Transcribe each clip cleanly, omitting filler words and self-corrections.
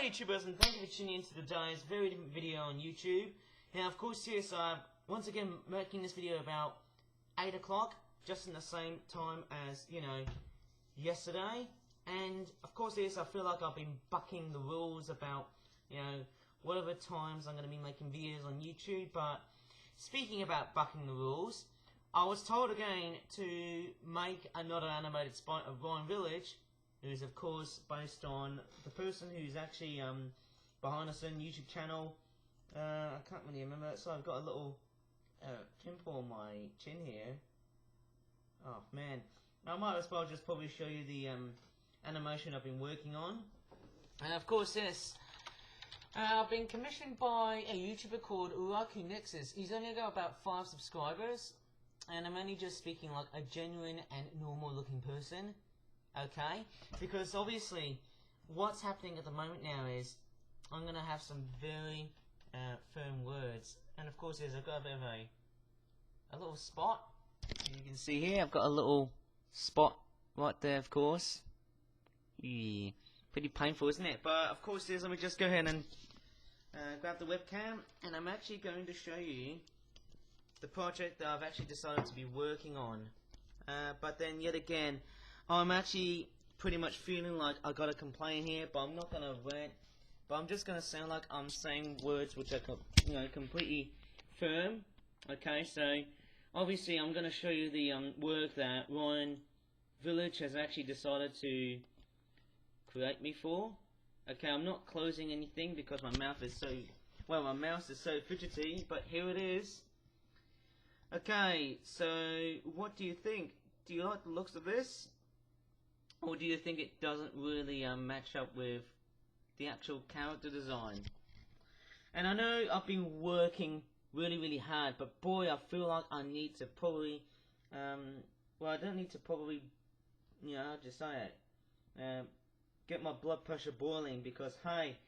Hi YouTubers, and thank you for tuning in to today's very different video on YouTube. Now of course yes, I'm once again making this video about 8 o'clock, just in the same time as, you know, yesterday. And of course yes, I feel like I've been bucking the rules about, you know, whatever times I'm going to be making videos on YouTube. But speaking about bucking the rules, I was told again to make another animated spot of Ryan Village, who's of course based on the person who's actually behind a certain YouTube channel. I can't really remember, so I've got a little pimple on my chin here. Oh man, I might as well just probably show you the animation I've been working on. And of course yes, I've been commissioned by a YouTuber called Uraku Nexus. He's only got about 5 subscribers, and I'm only just speaking like a genuine and normal looking person. Okay, because obviously what's happening at the moment now is I'm going to have some very firm words, and of course I've got a bit of a little spot. As you can see here, I've got a little spot right there, of course. Yeah, pretty painful, isn't it? But of course let me just go ahead and grab the webcam, and I'm actually going to show you the project that I've actually decided to be working on. But then yet again, I'm actually pretty much feeling like I gotta complain here, but I'm not gonna rant. But I'm just gonna sound like I'm saying words which are, you know, completely firm. Okay, so obviously I'm gonna show you the work that Ryan Village has actually decided to create me for. Okay, I'm not closing anything because my mouth is so, well, my mouse is so fidgety. But here it is. Okay, so what do you think? Do you like the looks of this? Or do you think it doesn't really match up with the actual character design? And I know I've been working really hard, but boy, I feel like I need to probably, well, I don't need to probably, you know, I'll just say it, get my blood pressure boiling, because hey,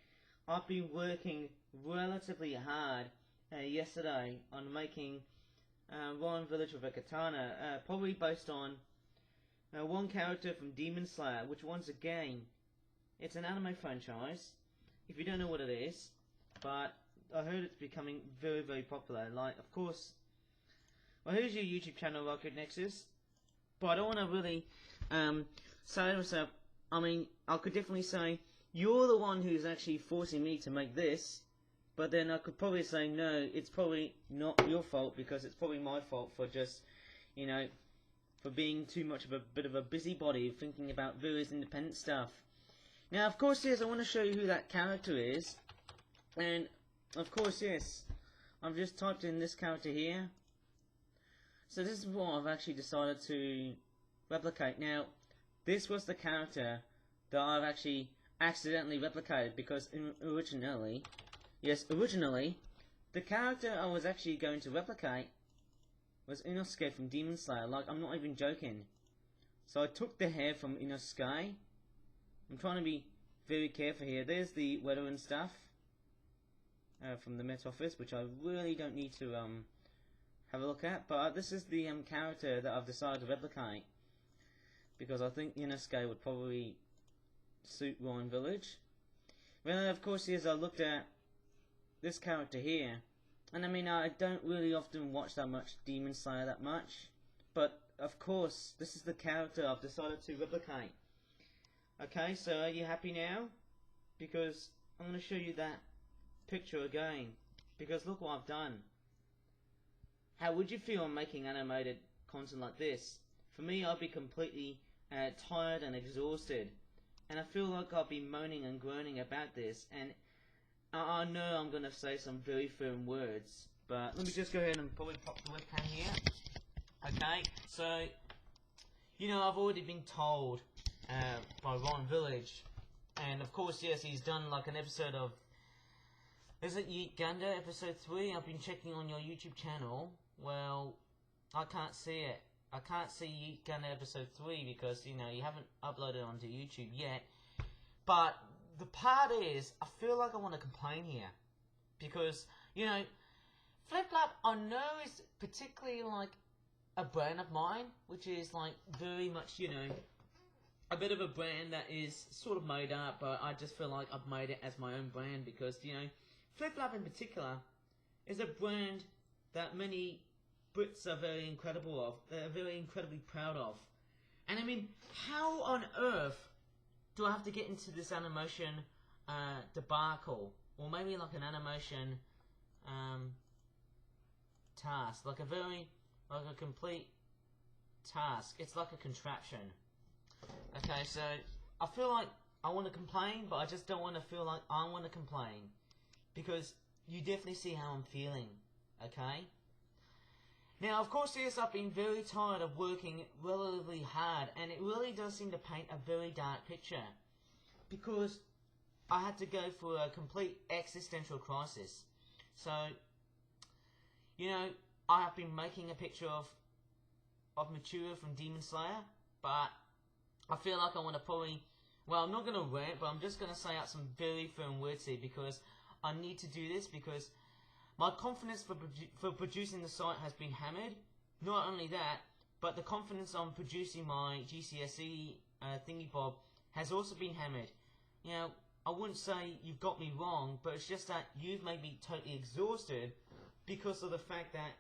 I've been working relatively hard yesterday on making Ryan Village with a katana, probably based on one character from Demon Slayer, which once again, it's an anime franchise, if you don't know what it is, but I heard it's becoming very popular. Like, of course, well, here's your YouTube channel, Rocket Nexus, but I don't want to really say to myself, I mean, I could definitely say, you're the one who's actually forcing me to make this, but then I could probably say, no, it's probably not your fault, because it's probably my fault for just, you know, for being too much of a bit of a busybody, thinking about various independent stuff. Now, of course, yes, I want to show you who that character is. And, of course, yes, I've just typed in this character here. So this is what I've actually decided to replicate. Now, this was the character that I've actually accidentally replicated, because originally, the character I was actually going to replicate was Inosuke from Demon Slayer. Like, I'm not even joking. So I took the hair from Inosuke. I'm trying to be very careful here. There's the weather and stuff from the Met Office, which I really don't need to have a look at. But this is the character that I've decided to replicate, because I think Inosuke would probably suit Ryan Village. Well, of course, as I looked at this character here, and I mean, I don't really often watch that much Demon Slayer that much, but of course, this is the character I've decided to replicate. Okay, so are you happy now? Because I'm going to show you that picture again, because look what I've done. How would you feel making animated content like this? For me, I'd be completely tired and exhausted, and I feel like I'll be moaning and groaning about this, and I know I'm going to say some very firm words, but let me just go ahead and probably pop the webcam here. Okay, so, you know, I've already been told by Ryan Village, and of course, yes, he's done like an episode of, is it Yeet Gunda, episode 3? I've been checking on your YouTube channel. Well, I can't see it. I can't see Yeet Gunda episode 3 because, you know, you haven't uploaded onto YouTube yet, but the part is, I feel like I want to complain here, because, you know, Flip Flap, I know is particularly like a brand of mine, which is like very much, you know, a bit of a brand that is sort of made up, but I just feel like I've made it as my own brand because, you know, Flip Flap in particular is a brand that many Brits are very incredible of. They're very incredibly proud of. And I mean, how on earth do I have to get into this animation debacle? Or maybe like an animation task. Like a complete task. It's like a contraption. Okay, so I feel like I want to complain, but I just don't want to feel like I want to complain. Because you definitely see how I'm feeling. Okay? Now, of course, yes, I've been very tired of working relatively hard, and it really does seem to paint a very dark picture. Because I had to go through a complete existential crisis. So, you know, I have been making a picture of Mature from Demon Slayer, but I feel like I want to probably, well, I'm not going to rant, but I'm just going to say out some very firm words here because I need to do this because my confidence for producing the site has been hammered. Not only that, but the confidence on producing my GCSE thingy bob has also been hammered. You know, I wouldn't say you've got me wrong, but it's just that you've made me totally exhausted because of the fact that,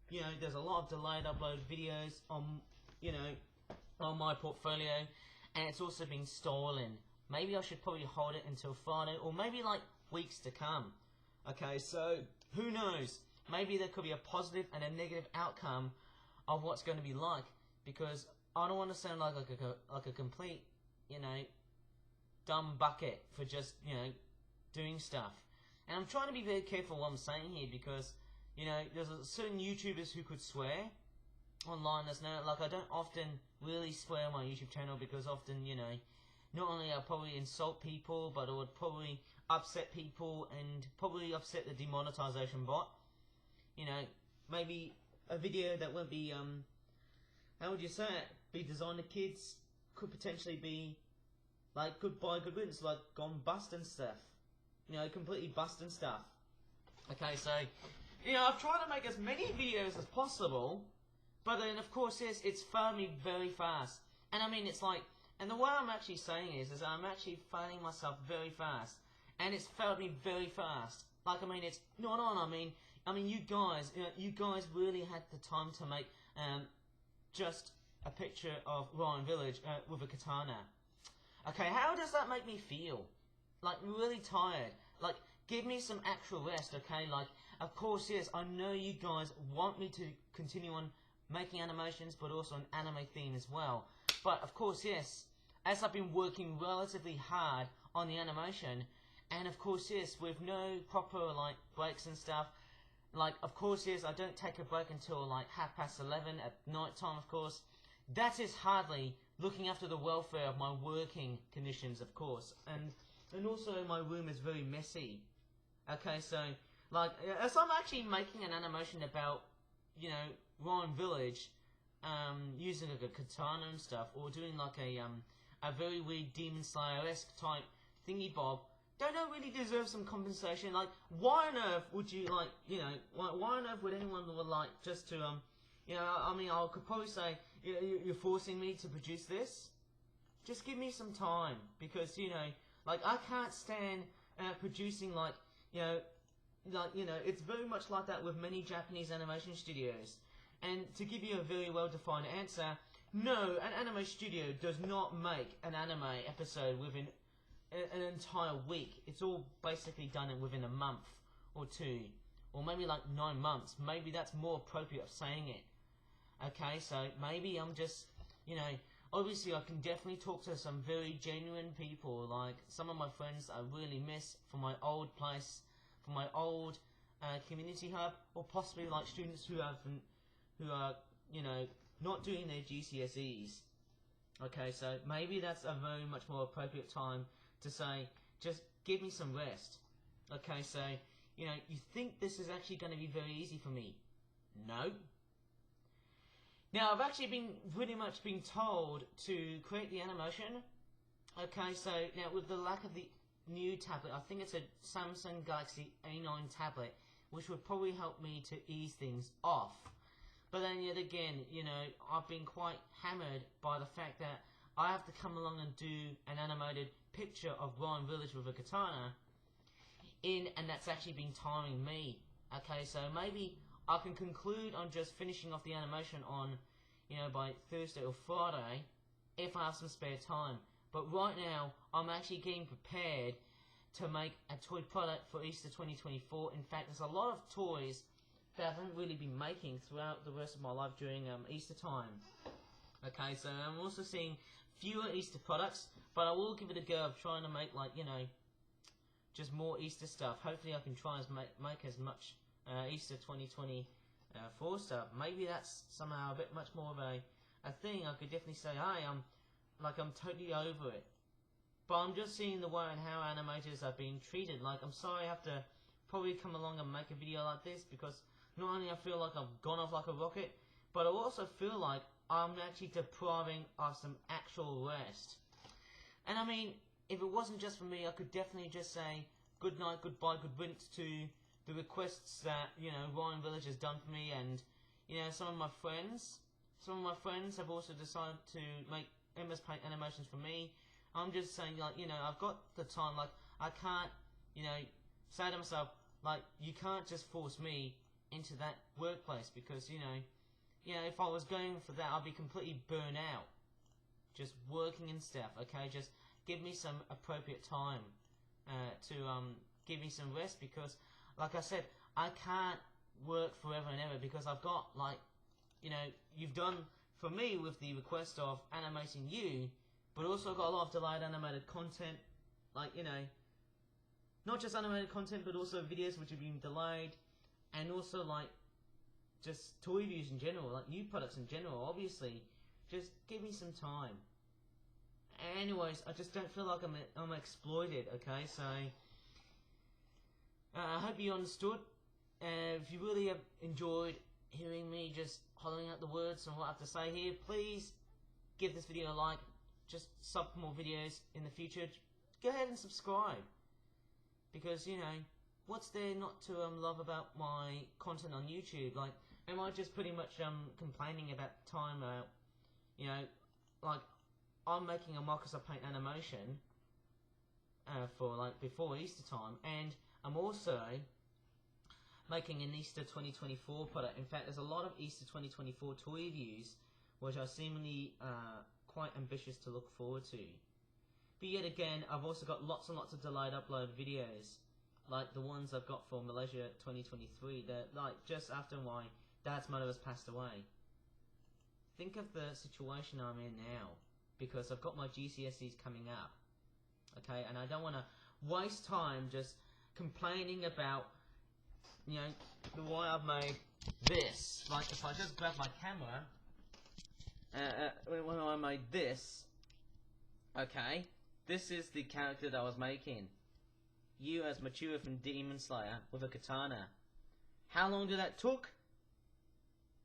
you know, there's a lot of delayed upload videos on, you know, on my portfolio, and it's also been stolen. Maybe I should probably hold it until Friday, or maybe like weeks to come. Okay, so who knows? Maybe there could be a positive and a negative outcome of what's going to be like, because I don't want to sound like a complete, you know, dumb bucket for just, you know, doing stuff. And I'm trying to be very careful what I'm saying here because, you know, there's certain YouTubers who could swear online. There's no, like, I don't often really swear on my YouTube channel because often, you know, not only I'll probably insult people, but I would probably upset people and probably upset the demonetization bot. You know, maybe a video that won't be, how would you say it, be designed to kids could potentially be, like, goodbye, good riddance, like, gone bust and stuff. You know, completely bust and stuff. Okay, so, you know, I've tried to make as many videos as possible, but then, of course, yes, it's failed me very fast. And I mean, it's like, and the way I'm actually saying is I'm actually failing myself very fast. And it's failed me very fast. Like, I mean, it's not on, I mean, you guys really had the time to make, just a picture of Ryan Village, with a katana. Okay, how does that make me feel? Like, really tired. Like, give me some actual rest, okay? Like, of course, yes, I know you guys want me to continue on making animations, but also an anime theme as well. But, of course, yes, as I've been working relatively hard on the animation, and of course, yes, with no proper, like, breaks and stuff, like, of course, yes, I don't take a break until, like, 11:30 at night time, of course. That is hardly looking after the welfare of my working conditions, of course. And also my room is very messy. Okay, so, like, as I'm actually making an animation about, you know, Ryan Village, using like a katana and stuff, or doing like a very weird Demon Slayer-esque type thingy bob, don't I really deserve some compensation? Like, why on earth would you, like, you know, why on earth would anyone would like just to, you know, I mean, I could probably say, you're forcing me to produce this? Just give me some time, because, you know, like, I can't stand producing, like, you know, it's very much like that with many Japanese animation studios. And to give you a very well-defined answer, no, an anime studio does not make an anime episode within an entire week. It's all basically done within a month or two, or maybe like 9 months. Maybe that's more appropriate of saying it. Okay, so maybe I'm just, you know, obviously I can definitely talk to some very genuine people, like some of my friends I really miss from my old place, from my old community hub, or possibly like students who are, you know, not doing their GCSEs. Okay, so maybe that's a very much more appropriate time to say, just give me some rest. Okay, so, you know, you think this is actually going to be very easy for me? No. Now, I've actually pretty much been told to create the animation. Okay, so now with the lack of the new tablet, I think it's a Samsung Galaxy A9 tablet, which would probably help me to ease things off. But then yet again, you know, I've been quite hammered by the fact that I have to come along and do an animated picture of Ryan Village with a katana and that's actually been timing me. Okay, so maybe I can conclude on just finishing off the animation on, by Thursday or Friday, if I have some spare time. But right now, I'm actually getting prepared to make a toy product for Easter 2024. In fact, there's a lot of toys that I haven't really been making throughout the rest of my life during Easter time. Okay, so I'm also seeing fewer Easter products, but I will give it a go of trying to make, just more Easter stuff. Hopefully I can try and make as much Easter 2024 stuff. Maybe that's somehow a bit much more of a thing. I could definitely say, hey, I'm totally over it. But I'm just seeing the way and how animators are being treated. I'm sorry I have to probably come along and make a video like this, because not only I feel like I've gone off like a rocket, but I also feel like I'm actually depriving of some actual rest. And I mean, if it wasn't just for me, I could definitely just say good night, goodbye, good riddance to the requests that, Ryan Village has done for me, and, some of my friends have also decided to make MS Paint animations for me. I'm just saying, I've got the time, I can't, say to myself, you can't just force me into that workplace, because, if I was going for that, I'd be completely burnt out, just working and stuff, okay, just give me some appropriate time to give me some rest, because, like I said, I can't work forever and ever, because I've got, you've done for me with the request of animating you, but also got a lot of delayed animated content, not just animated content, but also videos which have been delayed, and also, just toy reviews in general, new products in general. Obviously, just give me some time. Anyways, I just don't feel like I'm exploited, okay, so I hope you understood. If you really have enjoyed hearing me just hollowing out the words and what I have to say here, please give this video a like. Just sub for more videos in the future. Go ahead and subscribe, because, what's there not to love about my content on YouTube? Am I just pretty much complaining about time? I'm making a Microsoft Paint animation for before Easter time, and I'm also making an Easter 2024 product. In fact, there's a lot of Easter 2024 toy reviews which are seemingly quite ambitious to look forward to. But yet again, I've also got lots and lots of delayed upload videos, like the ones I've got for Malaysia 2023, that just after my dad's mother has passed away. Think of the situation I'm in now, because I've got my GCSEs coming up, okay, and I don't want to waste time just complaining about, the way I've made this. If I just grab my camera, when I made this, okay, this is the character that I was making. You as Mature from Demon Slayer with a katana. How long did that took?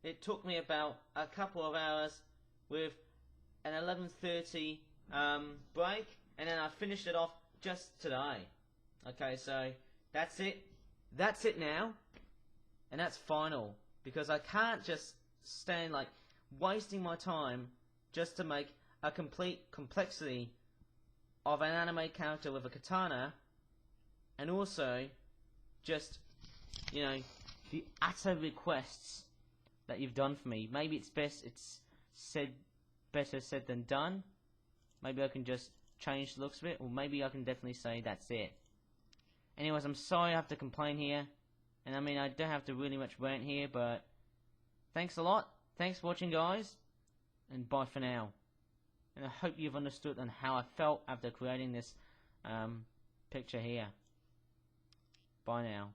It took me about a couple of hours with an 11:30 break, and then I finished it off just today. Okay, so that's it. That's it now, and that's final, because I can't just stand wasting my time just to make a complete complexity of an anime character with a katana, and also just, the utter requests that you've done for me. Maybe it's better said than done. Maybe I can just change the looks of it, or maybe I can definitely say that's it. Anyways, I'm sorry I have to complain here, and I mean, I don't have to really much rant here, but thanks a lot. Thanks for watching, guys, and bye for now. And I hope you've understood on how I felt after creating this picture here. Bye now.